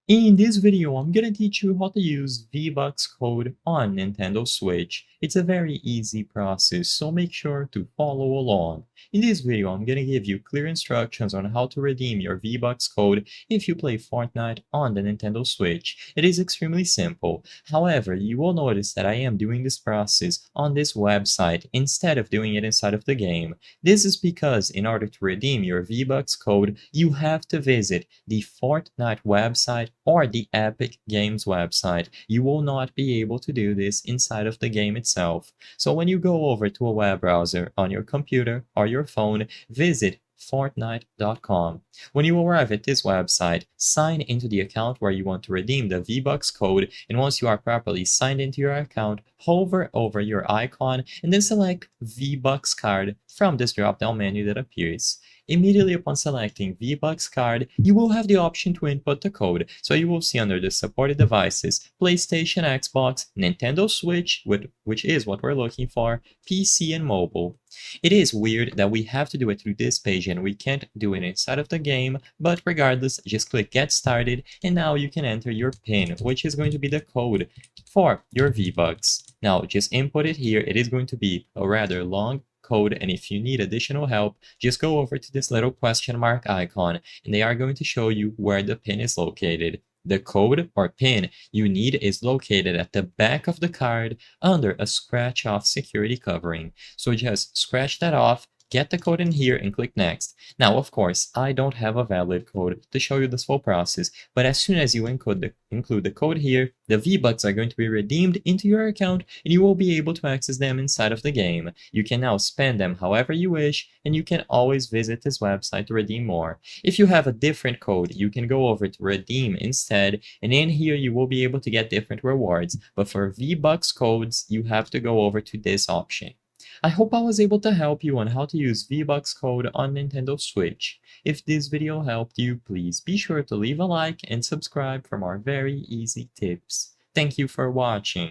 In this video, I'm gonna teach you how to use V-Bucks code on Nintendo Switch. It's a very easy process, so make sure to follow along. In this video, I'm gonna give you clear instructions on how to redeem your V-Bucks code if you play Fortnite on the Nintendo Switch. It is extremely simple. However, you will notice that I am doing this process on this website instead of doing it inside of the game. This is because in order to redeem your V-Bucks code, you have to visit the Fortnite website or the Epic Games website. You will not be able to do this inside of the game itself. So when you go over to a web browser on your computer or your phone, visit Fortnite.com. When you arrive at this website, sign into the account where you want to redeem the V-Bucks code, and once you are properly signed into your account, hover over your icon and then select V-Bucks card from this drop-down menu that appears. Immediately upon selecting V-Bucks card, you will have the option to input the code. So you will see under the supported devices, PlayStation, Xbox, Nintendo Switch, which is what we're looking for, PC and mobile. It is weird that we have to do it through this page and we can't do it inside of the game, but regardless, just click get started and now you can enter your PIN, which is going to be the code for your V-Bucks. Now just input it here. It is going to be a rather long code, and if you need additional help, just go over to this little question mark icon and they are going to show you where the PIN is located. The code or PIN you need is located at the back of the card under a scratch off security covering. So just scratch that off, get the code in here and click next. Now, of course, I don't have a valid code to show you this full process, but as soon as you include the code here, the V-Bucks are going to be redeemed into your account and you will be able to access them inside of the game. You can now spend them however you wish, and you can always visit this website to redeem more. If you have a different code, you can go over to redeem instead, and in here you will be able to get different rewards, but for V-Bucks codes, you have to go over to this option. I hope I was able to help you on how to use V-Bucks code on Nintendo Switch. If this video helped you, please be sure to leave a like and subscribe for more very easy tips. Thank you for watching.